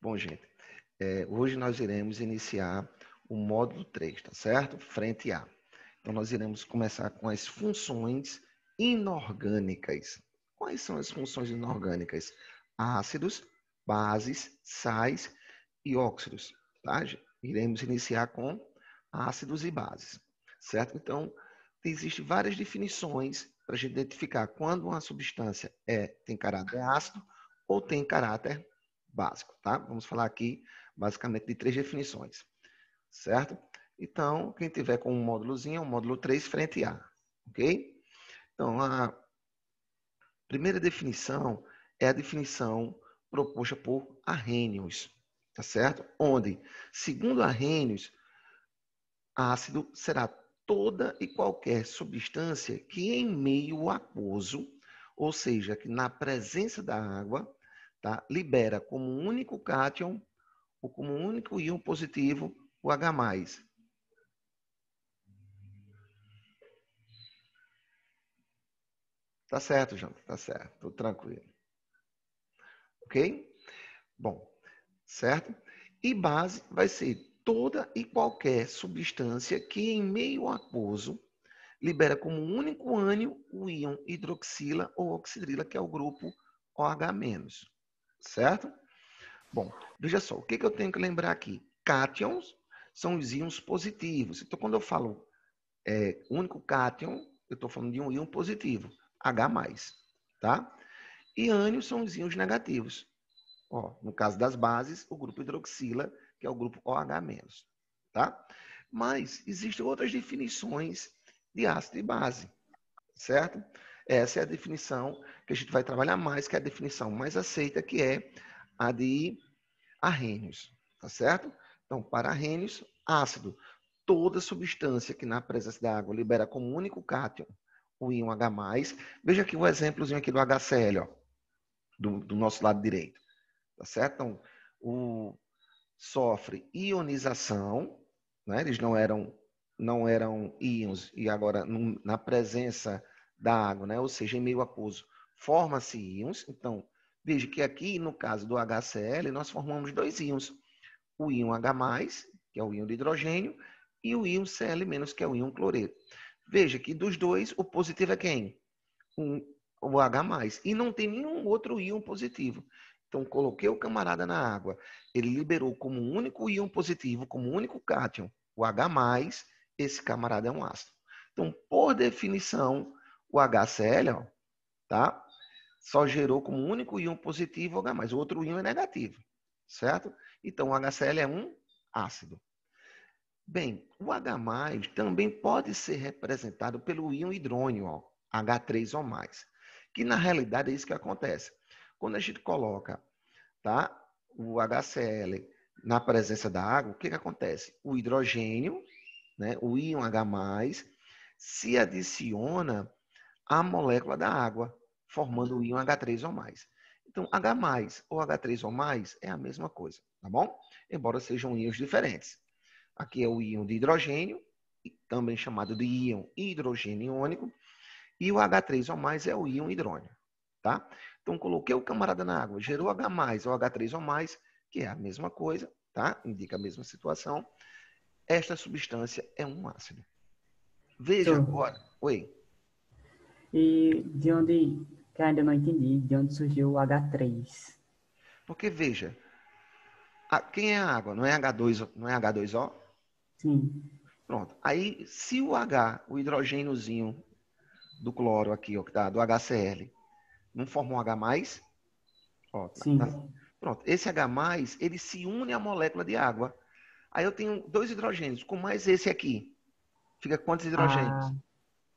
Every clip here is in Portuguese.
Bom, gente, hoje nós iremos iniciar o módulo 3, tá certo? Frente A. Então, nós iremos começar com as funções inorgânicas. Quais são as funções inorgânicas? Ácidos, bases, sais e óxidos, tá? Iremos iniciar com ácidos e bases, certo? Então, existem várias definições para a gente identificar quando uma substância tem caráter ácido ou tem caráter básico, tá? Vamos falar aqui basicamente de 3 definições, certo? Então, quem tiver com um módulozinho, o módulo 3, frente A, ok? Então, a primeira definição é a definição proposta por Arrhenius, tá certo? Onde, segundo Arrhenius, ácido será toda e qualquer substância que em meio aquoso, ou seja, que na presença da água, tá, libera como único cátion ou como único íon positivo o H+. Tá certo, Janta, tá certo, tudo tranquilo. Ok? Bom, certo? E base vai ser toda e qualquer substância que em meio aquoso libera como único ânion o íon hidroxila ou oxidrila, que é o grupo OH-, certo? Bom, veja só, o que eu tenho que lembrar aqui? Cátions são os íons positivos. Então, quando eu falo único cátion, eu estou falando de um íon positivo, H+, tá? E ânions são os íons negativos. Ó, no caso das bases, o grupo hidroxila, que é o grupo OH-, tá? Mas existem outras definições de ácido e base, certo? Essa é a definição que a gente vai trabalhar mais, que é a definição mais aceita, que é a de Arrhenius, tá certo? Então, para Arrhenius, ácido, toda substância que na presença da água libera como único cátion o íon H+. Veja aqui o exemplozinho aqui do HCl, ó, do nosso lado direito, tá certo? Então, sofre ionização, né? Eles não eram íons e agora na presença da água, né? Ou seja, em meio aquoso, forma-se íons. Então, veja que aqui no caso do HCl nós formamos 2 íons, o íon H+, que é o íon de hidrogênio, e o íon Cl-, que é o íon cloreto. Veja que dos dois o positivo é quem? O H+. E não tem nenhum outro íon positivo. Então, coloquei o camarada na água, ele liberou como único íon positivo, como único cátion, o H+, esse camarada é um ácido. Então, por definição, o HCl, ó, tá? Só gerou como único íon positivo o H+, o outro íon é negativo, certo? Então, o HCl é um ácido. Bem, o H+ também pode ser representado pelo íon hidrônio, ó, H3 ou mais, que na realidade é isso que acontece. Quando a gente coloca, tá, o HCl na presença da água, o que acontece? O hidrogênio, né, o íon H+, se adiciona à molécula da água, formando o íon H3 ou mais. Então, H+ ou H3 ou mais é a mesma coisa, tá bom? Embora sejam íons diferentes. Aqui é o íon de hidrogênio, também chamado de íon hidrogênio iônico, e o H3 ou mais é o íon hidrônio, tá? Então, coloquei o camarada na água, gerou H+ ou H3 ou mais, que é a mesma coisa, tá? Indica a mesma situação. Esta substância é um ácido. Veja Show. agora. Oi. E de onde, que ainda não entendi, de onde surgiu o H3? Porque veja, quem é a água? Não é H2, não é H2O? Sim, Pronto. Aí, se o H, o hidrogêniozinho do cloro aqui, ó, que tá, do HCl, não forma um H+, ó, sim. pronto. Esse H+, ele se une à molécula de água. Aí eu tenho 2 hidrogênios, com mais esse aqui. Fica quantos Ah, hidrogênios?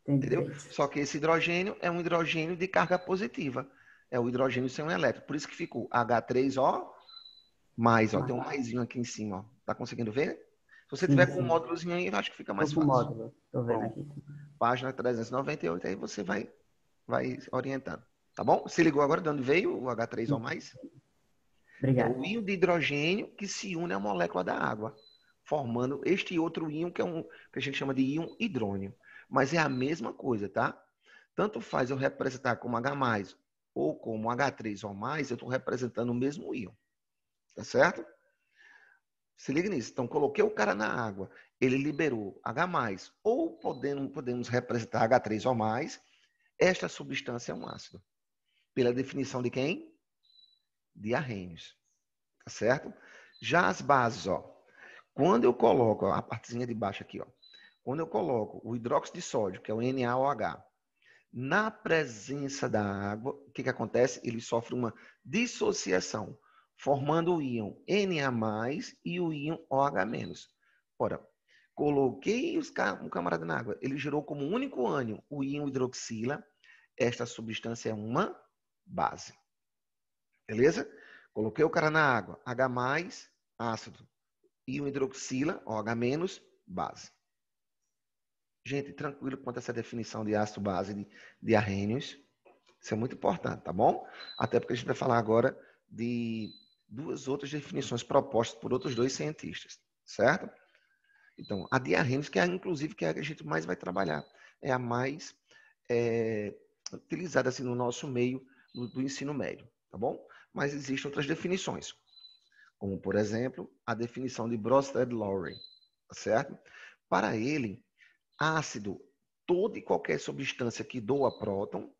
tem Entendeu? 3. Só que esse hidrogênio é um hidrogênio de carga positiva. É o hidrogênio sem um elétron. Por isso que ficou H3O mais, ó. Tem um maisinho aqui em cima, ó. Tá conseguindo ver? Se você tiver Sim, com um sim. módulozinho aí, eu acho que fica Tô mais com o fácil. módulo, tô vendo Pronto. aqui. Página 398, aí você vai orientando. Tá bom? Se ligou agora de onde veio o H3O Sim, mais? É o obrigado. íon de hidrogênio que se une à molécula da água, formando este outro íon que que a gente chama de íon hidrônio. Mas é a mesma coisa, tá? Tanto faz eu representar como H+, ou como H3 ou mais, eu estou representando o mesmo íon, Tá certo? Se liga nisso. Então, coloquei o cara na água, ele liberou H+, ou podemos representar H3 ou mais, esta substância é um ácido. Pela definição de quem? De Arrhenius. Tá certo? Já as bases, ó. Quando eu coloco, ó, a partezinha de baixo aqui, ó. Quando eu coloco o hidróxido de sódio, que é o NaOH, na presença da água, o que acontece? Ele sofre uma dissociação, formando o íon Na+, e o íon OH-. Ora, coloquei um camarada na água, ele gerou como único ânion o íon hidroxila. Esta substância é uma base. Beleza? Coloquei o cara na água, H+, ácido, íon hidroxila, OH-, base. Gente, tranquilo quanto a essa definição de ácido base de Arrhenius. Isso é muito importante, tá bom? Até porque a gente vai falar agora de duas outras definições propostas por outros dois cientistas, certo? Então, a de Arrhenius, que é inclusive que é a que a gente mais vai trabalhar, é a mais utilizada assim, no nosso meio do ensino médio, tá bom? Mas existem outras definições, como, por exemplo, a definição de Bronsted-Lowry, tá certo? Para ele, ácido, toda e qualquer substância que doa próton,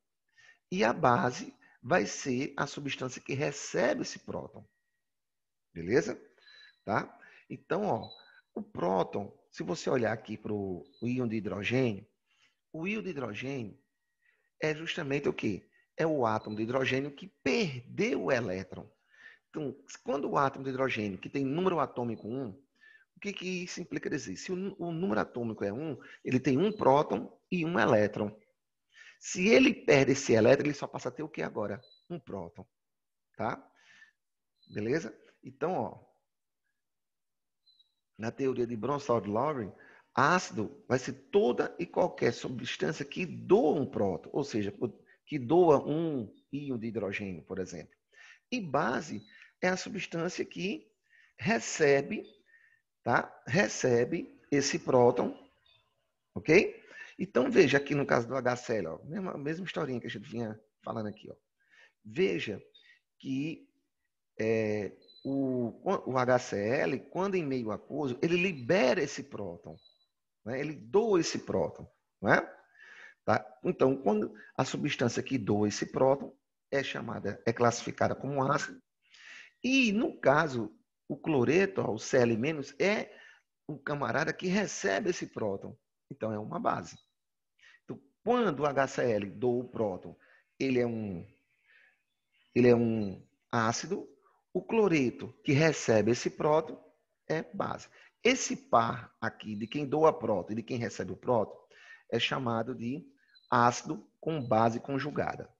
e a base vai ser a substância que recebe esse próton. Beleza? Tá? Então, ó, o próton, se você olhar aqui para o íon de hidrogênio, o íon de hidrogênio é justamente o quê? É o átomo de hidrogênio que perdeu o elétron. Então, quando o átomo de hidrogênio, que tem número atômico 1, o que isso implica dizer? Se o número atômico é 1, ele tem um próton e um elétron. Se ele perde esse elétron, ele só passa a ter o que agora? Um próton. Tá? Beleza? Então, ó, na teoria de Bronsted-Lowry, ácido vai ser toda e qualquer substância que doa um próton, ou seja, que doa um íon de hidrogênio, por exemplo. E base é a substância que recebe, tá? Recebe esse próton, ok? Então, veja aqui no caso do HCl, ó, mesma historinha que a gente vinha falando aqui. Ó. Veja que o HCl, quando em meio aquoso, ele libera esse próton. Né? Ele doa esse próton. Não é? Tá? Então, quando a substância que doa esse próton é classificada como ácido. E, no caso, o cloreto, ó, o Cl-, é o camarada que recebe esse próton. Então, é uma base. Então, quando o HCl doa o próton, ele é um ácido. O cloreto que recebe esse próton é base. Esse par aqui de quem doa próton e de quem recebe o próton é chamado de ácido com base conjugada.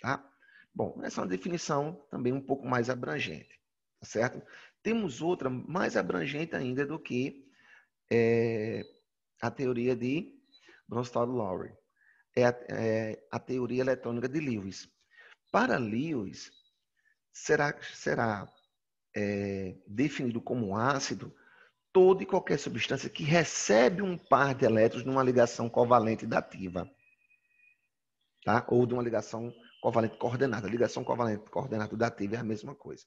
Tá? Bom, essa é uma definição também um pouco mais abrangente, tá certo? Temos outra mais abrangente ainda do que a teoria de Bronsted-Lowry. É a teoria eletrônica de Lewis. Para Lewis, será definido como ácido toda e qualquer substância que recebe um par de elétrons numa ligação covalente dativa. Tá? Ou de uma ligação covalente coordenada. Ligação covalente coordenada dativa é a mesma coisa.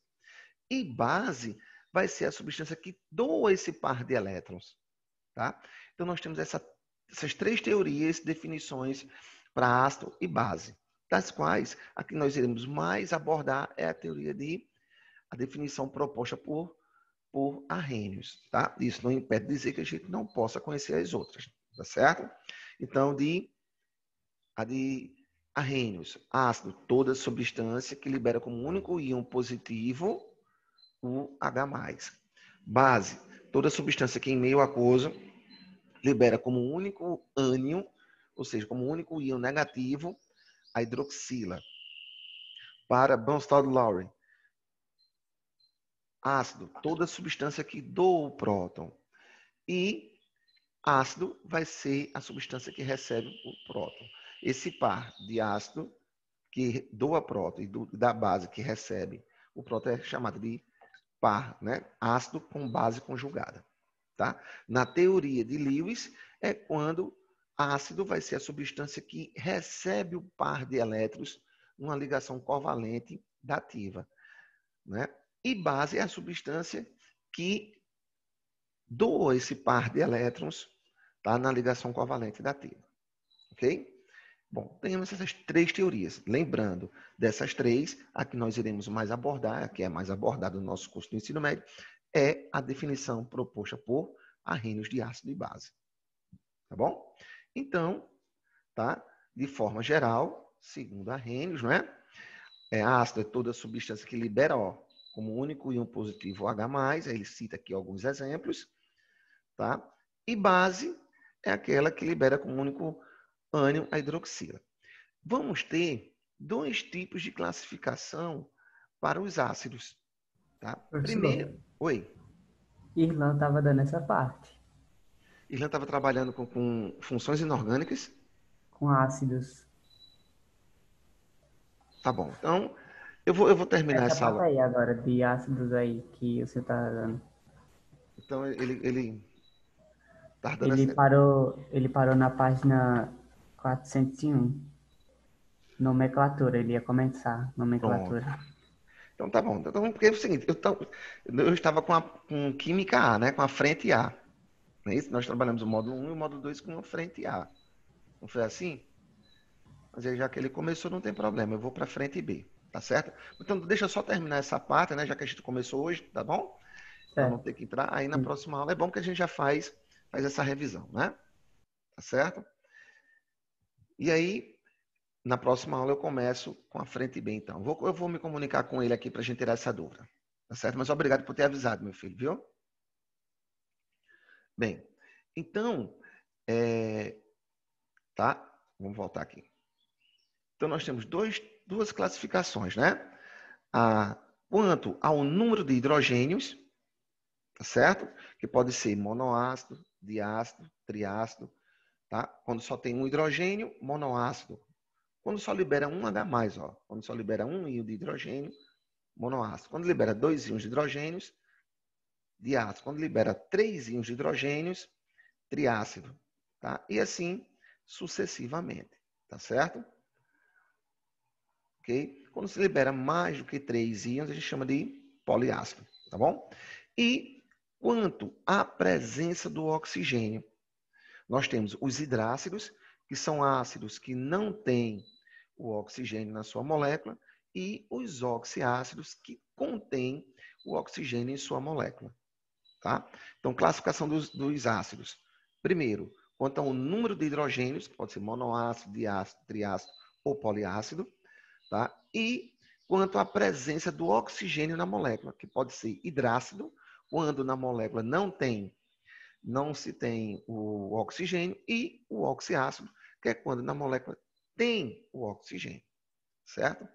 E base vai ser a substância que doa esse par de elétrons. Tá? Então, nós temos essas três teorias, definições para ácido e base, das quais a que nós iremos mais abordar é a teoria a definição proposta por Arrhenius. Tá? Isso não impede de dizer que a gente não possa conhecer as outras. Tá certo? Então, a de Arrhenius, ácido, toda substância que libera como único íon positivo o H+. Base, toda substância que em meio aquoso libera como único ânion, ou seja, como único íon negativo, a hidroxila. Para Bronsted-Lowry, ácido, toda substância que doa o próton. E ácido vai ser a substância que recebe o próton. Esse par de ácido que doa próton e da base que recebe o próton é chamado de par, né? Ácido com base conjugada. Tá? Na teoria de Lewis, é quando ácido vai ser a substância que recebe o par de elétrons numa ligação covalente dativa. Né? E base é a substância que doa esse par de elétrons, tá, na ligação covalente da teia. Ok? Bom, temos essas três teorias. Lembrando, dessas três, a que nós iremos mais abordar, a que é mais abordada no nosso curso do ensino médio, é a definição proposta por Arrhenius de ácido e base. Tá bom? Então, tá? De forma geral, segundo Arrhenius, não é? Ácido é toda substância que libera O como único íon positivo H+, ele cita aqui alguns exemplos, tá? E base é aquela que libera como único ânion a hidroxila. Vamos ter dois tipos de classificação para os ácidos, tá? Professor, Primeiro, oi, Irlanda estava dando essa parte, Irlan estava trabalhando com funções inorgânicas, com ácidos. tá bom. Então, eu vou terminar Essa essa parte aula. aí agora, de ácidos aí, que você está dando. Então, ele tá dando Ele essa... parou, ele parou na página 401. Nomenclatura, ele ia começar. Pronto. Nomenclatura. Então, tá bom. Então, porque é o seguinte, eu estava com química A, né? Com a frente A. Não é isso? Nós trabalhamos o módulo 1 e o módulo 2 com a frente A. Não foi assim? Mas aí, já que ele começou, não tem problema. Eu vou para a frente B, tá certo? Então, deixa eu só terminar essa parte, né? Já que a gente começou hoje, tá bom? Para não Certo. ter que entrar. Aí, na Sim. próxima aula, é bom que a gente já faz essa revisão, né? Tá certo? E aí, na próxima aula, eu começo com a frente B, então. Eu vou me comunicar com ele aqui para a gente tirar essa dúvida. Tá certo? Mas obrigado por ter avisado, meu filho, viu? Bem, então, tá? Vamos voltar aqui. Então, nós temos duas classificações, né? Quanto ao número de hidrogênios, tá certo? Que pode ser monoácido, diácido, triácido, tá? Quando só tem um hidrogênio, monoácido. Quando só libera um H+, ó. Quando só libera um íon de hidrogênio, monoácido. Quando libera 2 íons de hidrogênios, diácido. Quando libera 3 íons de hidrogênios, triácido, tá? E assim sucessivamente, tá certo? Ok? Quando se libera mais do que 3 íons, a gente chama de poliácido, tá bom? E quanto à presença do oxigênio, nós temos os hidrácidos, que são ácidos que não têm o oxigênio na sua molécula, e os oxiácidos, que contêm o oxigênio em sua molécula. Tá? Então, classificação dos ácidos. Primeiro, quanto ao número de hidrogênios, pode ser monoácido, diácido, triácido ou poliácido. Tá? E quanto à presença do oxigênio na molécula, que pode ser hidrácido, quando na molécula não se tem o oxigênio, e o oxiácido, que é quando na molécula tem o oxigênio, certo?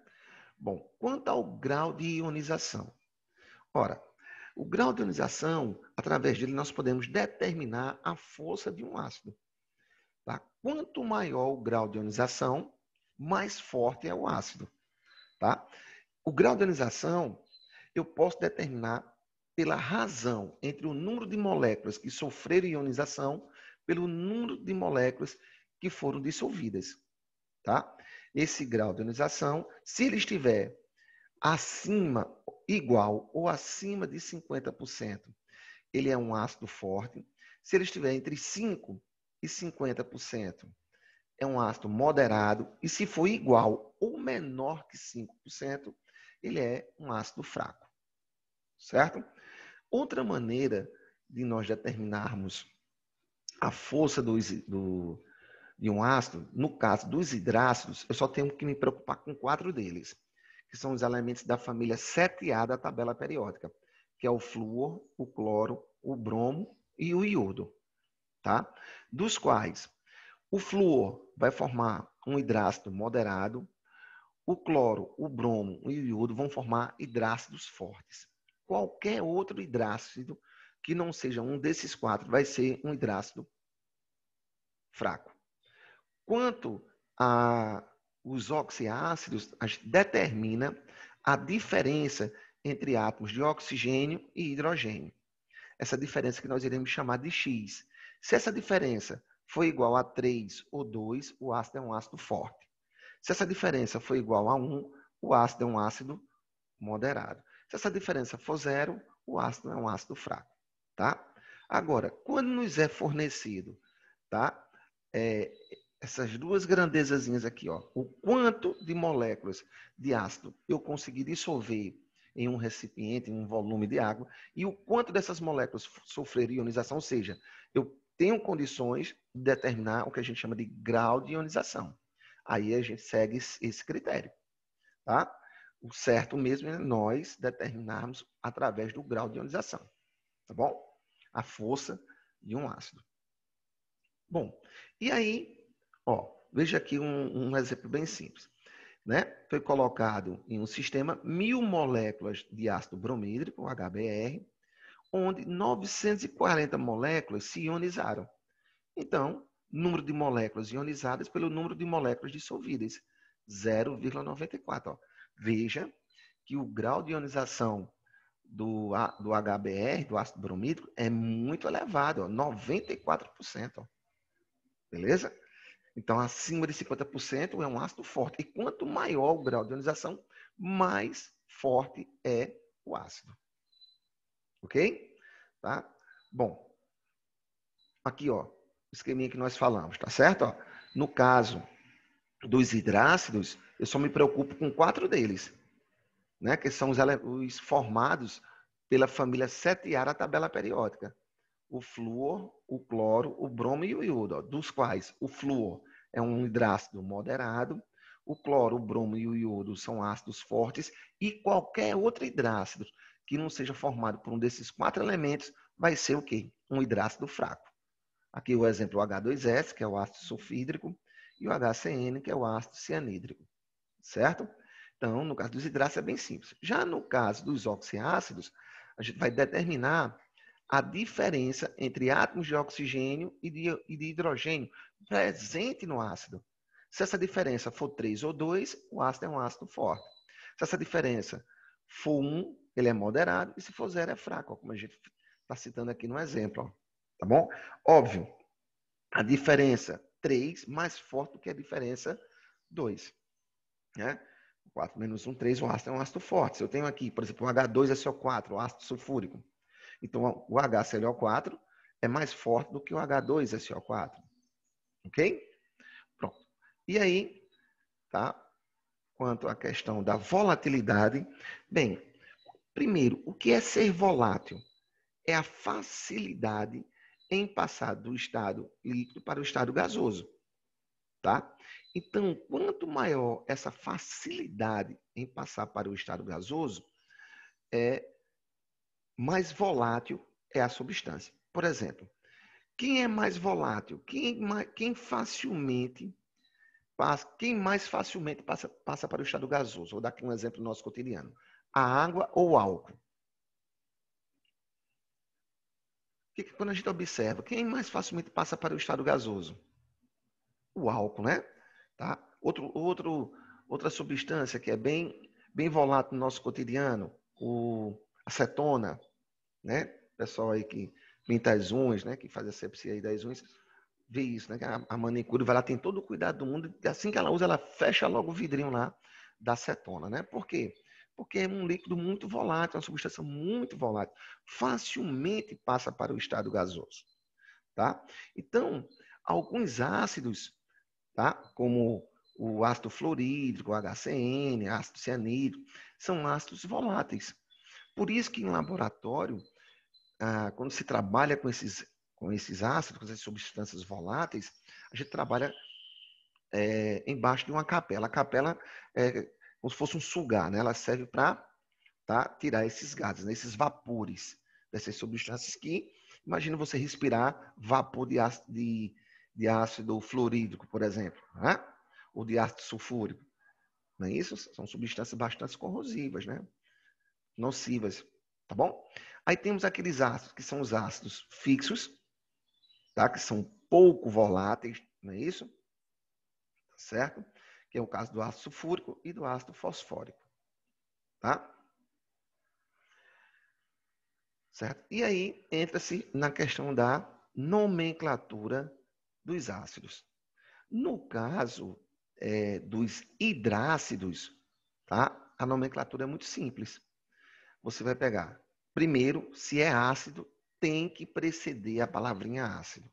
Bom, quanto ao grau de ionização. Ora, o grau de ionização, através dele, nós podemos determinar a força de um ácido. Tá? Quanto maior o grau de ionização, mais forte é o ácido. Tá? O grau de ionização, eu posso determinar pela razão entre o número de moléculas que sofreram ionização pelo número de moléculas que foram dissolvidas. Tá? Esse grau de ionização, se ele estiver acima, igual ou acima de 50%, ele é um ácido forte. Se ele estiver entre 5% e 50%, é um ácido moderado. E se for igual ou menor que 5%, ele é um ácido fraco. Certo? Outra maneira de nós determinarmos a força de um ácido, no caso dos hidrácidos, eu só tenho que me preocupar com 4 deles, que são os elementos da família 7A da tabela periódica, que é o flúor, o cloro, o bromo e o iodo. Tá? Dos quais o flúor vai formar um hidrácido moderado, o cloro, o bromo e o iodo vão formar hidrácidos fortes. Qualquer outro hidrácido que não seja um desses 4 vai ser um hidrácido fraco. Quanto aos oxiácidos, a gente determina a diferença entre átomos de oxigênio e hidrogênio. Essa diferença que nós iremos chamar de X. Se essa diferença for igual a 3 ou 2, o ácido é um ácido forte. Se essa diferença for igual a 1, o ácido é um ácido moderado. Se essa diferença for zero, o ácido é um ácido fraco, tá? Agora, quando nos é fornecido, tá? Essas duas grandezazinhas aqui, ó, o quanto de moléculas de ácido eu consegui dissolver em um recipiente, em um volume de água, e o quanto dessas moléculas sofreram ionização, ou seja, eu tenho condições de determinar o que a gente chama de grau de ionização. Aí a gente segue esse critério, tá? O certo mesmo é nós determinarmos através do grau de ionização, tá bom? A força de um ácido. Bom, e aí, ó, veja aqui um exemplo bem simples. Né? Foi colocado em um sistema 1.000 moléculas de ácido bromídrico, HBr, onde 940 moléculas se ionizaram. Então, número de moléculas ionizadas pelo número de moléculas dissolvíveis, 0,94. Veja que o grau de ionização do HBr, do ácido bromídrico, é muito elevado, ó, 94%. Ó. Beleza? Então, acima de 50% é um ácido forte. E quanto maior o grau de ionização, mais forte é o ácido. Ok? Tá? Bom, aqui, ó, o esqueminha que nós falamos, tá certo? Ó, no caso dos hidrácidos, eu só me preocupo com 4 deles, né? Que são os formados pela família setiara tabela periódica. O flúor, o cloro, o bromo e o iodo, ó, dos quais o flúor é um hidrácido moderado, o cloro, o bromo e o iodo são ácidos fortes e qualquer outro hidrácido que não seja formado por um desses 4 elementos vai ser o quê? Um hidrácido fraco. Aqui o exemplo o H2S, que é o ácido sulfídrico, e o HCN, que é o ácido cianídrico, certo? Então, no caso dos hidrácidos é bem simples. Já no caso dos oxiácidos, a gente vai determinar a diferença entre átomos de oxigênio e de hidrogênio presente no ácido. Se essa diferença for 3 ou 2, o ácido é um ácido forte. Se essa diferença for 1, ele é moderado, e se for 0, é fraco, como a gente está citando aqui no exemplo. Ó. Tá bom? Óbvio, a diferença 3 mais forte do que a diferença 2. Né? 4 menos 1, 3, o ácido é um ácido forte. Se eu tenho aqui, por exemplo, o H2SO4, o ácido sulfúrico, então, o HClO4 é mais forte do que o H2SO4. Ok? Pronto. E aí, tá? Quanto à questão da volatilidade, bem, primeiro, o que é ser volátil? É a facilidade em passar do estado líquido para o estado gasoso, tá? Então, quanto maior essa facilidade em passar para o estado gasoso, mais volátil é a substância. Por exemplo, quem é mais volátil? Quem facilmente quem mais facilmente passa para o estado gasoso? Vou dar aqui um exemplo no nosso cotidiano. A água ou o álcool? Quando a gente observa, quem mais facilmente passa para o estado gasoso? O álcool, né? Tá? Outra substância que é bem volátil no nosso cotidiano, o acetona, né? Pessoal aí que pinta as unhas, né? Que faz a sepsia aí das unhas, vê isso, né? A manicure vai lá, tem todo o cuidado do mundo, e assim que ela usa, ela fecha logo o vidrinho lá da acetona, né? Por quê? Porque é um líquido muito volátil, uma substância muito volátil, facilmente passa para o estado gasoso, tá? Então, alguns ácidos, tá? Como o ácido fluorídrico, o HCN, ácido cianídrico, são ácidos voláteis. Por isso que em laboratório, quando se trabalha com esses ácidos, com essas substâncias voláteis, a gente trabalha embaixo de uma capela. A capela é como se fosse um sugar, né? Ela serve para tirar esses gases, né? Esses vapores dessas substâncias que, imagina você respirar vapor de ácido fluorídrico, por exemplo, né? Ou de ácido sulfúrico. Não é isso? São substâncias bastante corrosivas, né? Nocivas, tá bom? Aí temos aqueles ácidos que são os ácidos fixos, tá? Que são pouco voláteis, não é isso? Certo? Que é o caso do ácido sulfúrico e do ácido fosfórico, tá? Certo? E aí entra-se na questão da nomenclatura dos ácidos. No caso dos hidrácidos, tá? A nomenclatura é muito simples. você vai pegar. Primeiro, se é ácido, tem que preceder a palavrinha ácido.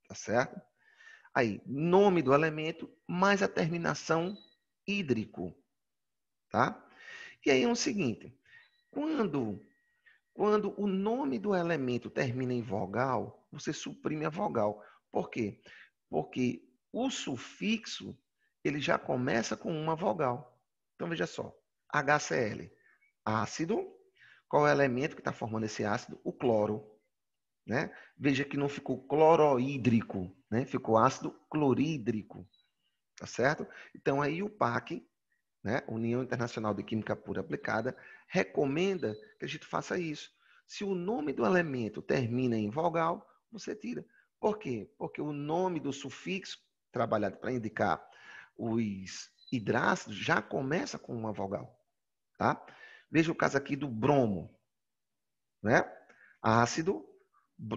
Tá certo? Aí, nome do elemento mais a terminação hídrico. Tá? E aí é o seguinte, quando o nome do elemento termina em vogal, você suprime a vogal. Por quê? Porque o sufixo, ele já começa com uma vogal. Então, veja só. HCl, ácido. Qual é o elemento que está formando esse ácido? O cloro. Né? Veja que não ficou clorohídrico, né? Ficou ácido clorídrico. Tá certo? Então, aí o PAC, né, União Internacional de Química Pura Aplicada, recomenda que a gente faça isso. Se o nome do elemento termina em vogal, você tira. Por quê? Porque o nome do sufixo, trabalhado para indicar os hidrácidos, já começa com uma vogal. Tá? Veja o caso aqui do bromo. Né? Ácido,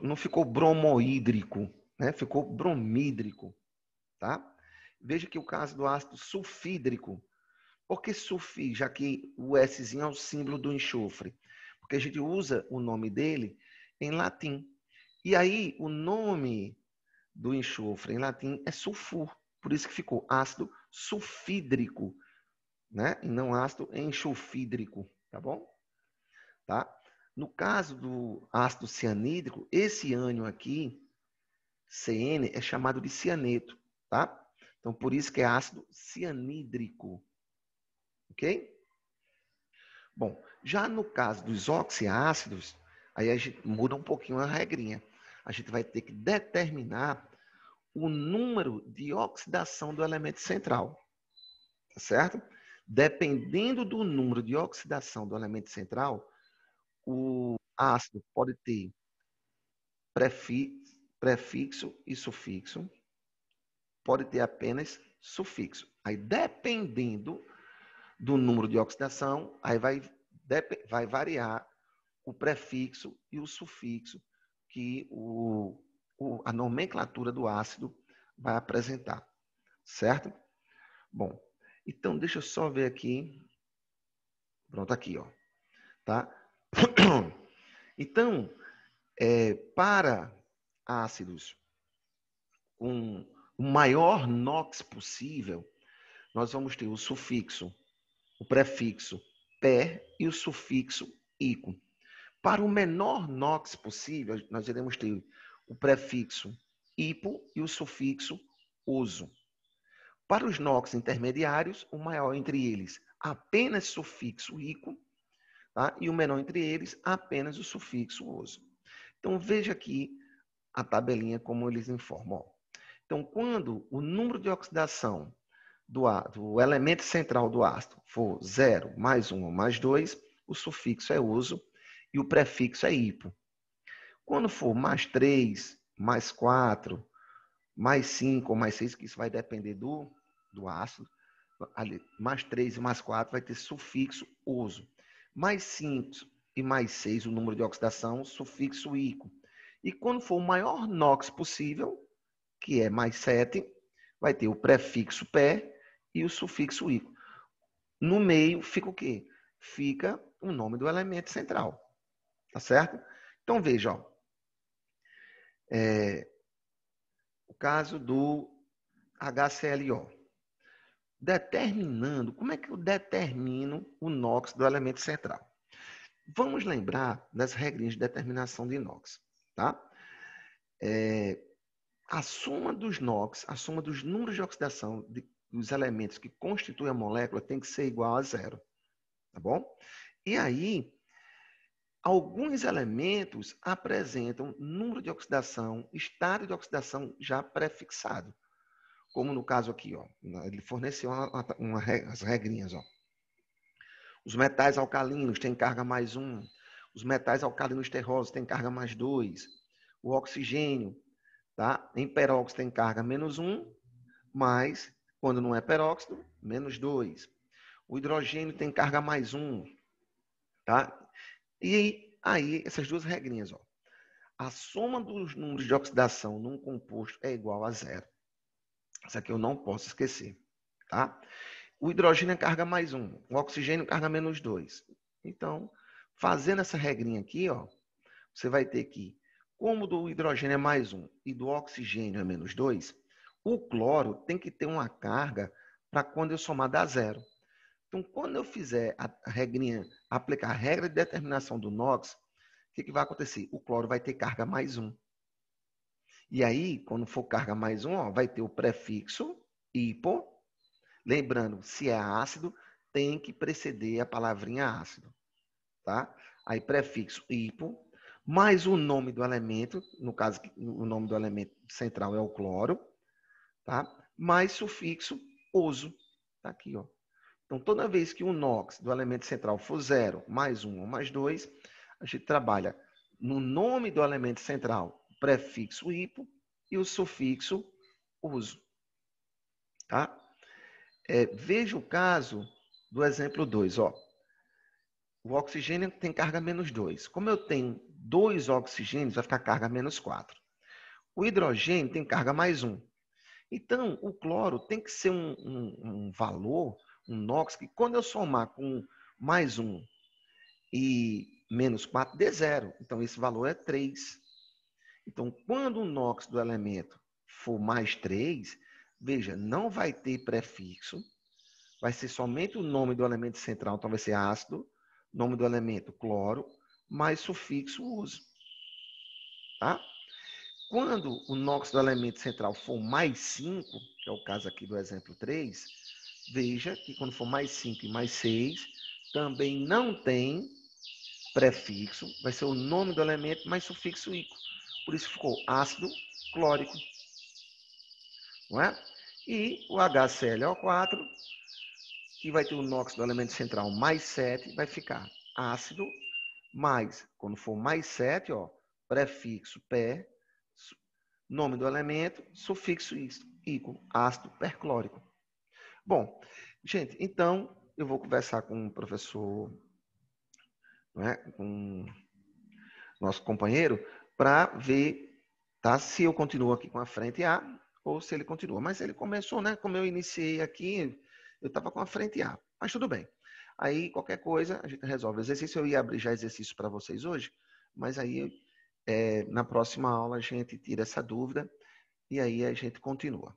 não ficou bromohídrico, né? Ficou bromídrico. Tá? Veja que o caso do ácido sulfídrico. Por que sulfi, já que o S é o símbolo do enxofre? Porque a gente usa o nome dele em latim. E aí, o nome do enxofre em latim é sulfur. Por isso que ficou ácido sulfídrico, né? E não ácido enxofídrico, tá bom? Tá? No caso do ácido cianídrico, esse ânion aqui, CN, é chamado de cianeto, tá? Então, por isso que é ácido cianídrico. Ok? Bom, já no caso dos oxiácidos, aí a gente muda um pouquinho a regrinha. A gente vai ter que determinar o número de oxidação do elemento central. Tá certo? Dependendo do número de oxidação do elemento central, o ácido pode ter prefixo e sufixo, pode ter apenas sufixo. Aí, dependendo do número de oxidação, aí vai variar o prefixo e o sufixo que a nomenclatura do ácido vai apresentar, certo? Bom, então deixa eu só ver aqui. Pronto, aqui, ó. Tá? Então, para ácidos com o maior NOx possível, nós vamos ter o sufixo, o prefixo per e o sufixo ico. Para o menor NOx possível, nós iremos ter o prefixo hipo e o sufixo oso. Para os NOx intermediários, o maior entre eles apenas sufixo ico, tá? E o menor entre eles apenas o sufixo oso. Então veja aqui a tabelinha como eles informam. Então, quando o número de oxidação do elemento central do ácido for 0, mais 1 ou mais 2, o sufixo é oso e o prefixo é hipo. Quando for mais 3, mais 4, mais 5 ou mais 6, que isso vai depender do ácido, ali, mais 3 e mais 4 vai ter sufixo oso. Mais 5 e mais 6, o número de oxidação, sufixo ico. E quando for o maior NOx possível, que é mais 7, vai ter o prefixo pé e o sufixo ico. No meio fica o quê? Fica o nome do elemento central. Tá certo? Então veja, ó, o caso do HClO. Determinando, como é que eu determino o NOx do elemento central? Vamos lembrar das regrinhas de determinação de NOx. Tá? A soma dos NOx, a soma dos números de oxidação dos elementos que constituem a molécula tem que ser igual a 0. Tá bom? E aí, alguns elementos apresentam número de oxidação, estado de oxidação já prefixado. Como no caso aqui, ó, ele forneceu as regrinhas. Ó. Os metais alcalinos têm carga mais 1, os metais alcalinos terrosos têm carga mais 2, o oxigênio, tá? Em peróxido tem carga menos 1, mas quando não é peróxido, menos 2. O hidrogênio tem carga mais 1, tá? E aí, essas duas regrinhas, ó. A soma dos números de oxidação num composto é igual a 0. Isso aqui eu não posso esquecer, tá? O hidrogênio é carga mais 1, o oxigênio carga menos 2. Então, Fazendo essa regrinha aqui, ó, você vai ter que, como do hidrogênio é mais 1 e do oxigênio é menos 2, o cloro tem que ter uma carga para quando eu somar dar zero. Então, quando eu fizer a regrinha, aplicar a regra de determinação do NOx, o que vai acontecer? O cloro vai ter carga mais 1. E aí, quando for carga mais 1, ó, vai ter o prefixo hipo. Lembrando, se é ácido, tem que preceder a palavrinha ácido. Tá? Aí, prefixo hipo, mais o nome do elemento, no caso, o nome do elemento central é o cloro, tá? Mais sufixo oso. Tá aqui, ó. Então, toda vez que o NOx do elemento central for 0, mais 1 ou mais 2, a gente trabalha no nome do elemento central, o prefixo hipo e o sufixo uso. Tá? Veja o caso do exemplo 2. Ó. O oxigênio tem carga menos 2. Como eu tenho 2 oxigênios, vai ficar carga menos 4. O hidrogênio tem carga mais 1. Então, o cloro tem que ser um valor, um NOx, que quando eu somar com mais 1 e menos 4, dê zero. Então, esse valor é 3. Então, quando o NOx do elemento for mais 3, veja, não vai ter prefixo, vai ser somente o nome do elemento central, então vai ser ácido, nome do elemento cloro, mais sufixo uso. Tá? Quando o NOx do elemento central for mais 5, que é o caso aqui do exemplo 3, veja que quando for mais 5 e mais 6, também não tem prefixo, vai ser o nome do elemento mais sufixo ico. Por isso ficou ácido clórico. Não é? E o HClO4, que vai ter o NOx do elemento central mais 7, vai ficar ácido mais, quando for mais 7, ó, prefixo pé, nome do elemento, sufixo ico, ácido perclórico. Bom, gente, então eu vou conversar com o professor, né, com o nosso companheiro, para ver, tá, se eu continuo aqui com a frente A ou se ele continua. Mas ele começou, né? Como eu iniciei aqui, eu estava com a frente A. Mas tudo bem. Aí, qualquer coisa, a gente resolve. Exercício, eu ia abrir já exercício para vocês hoje, mas aí, na próxima aula, a gente tira essa dúvida e aí a gente continua.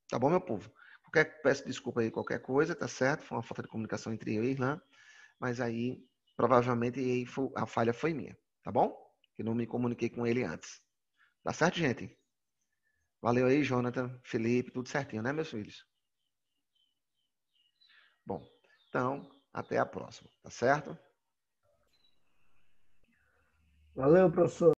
Tá bom, meu povo? Peço desculpa aí qualquer coisa, tá certo? Foi uma falta de comunicação entre eu e a Irlã, mas aí, provavelmente, a falha foi minha, tá bom? Que não me comuniquei com ele antes. Tá certo, gente? Valeu aí, Jonathan, Felipe, tudo certinho, né, meus filhos? Bom, então, até a próxima, tá certo? Valeu, professor.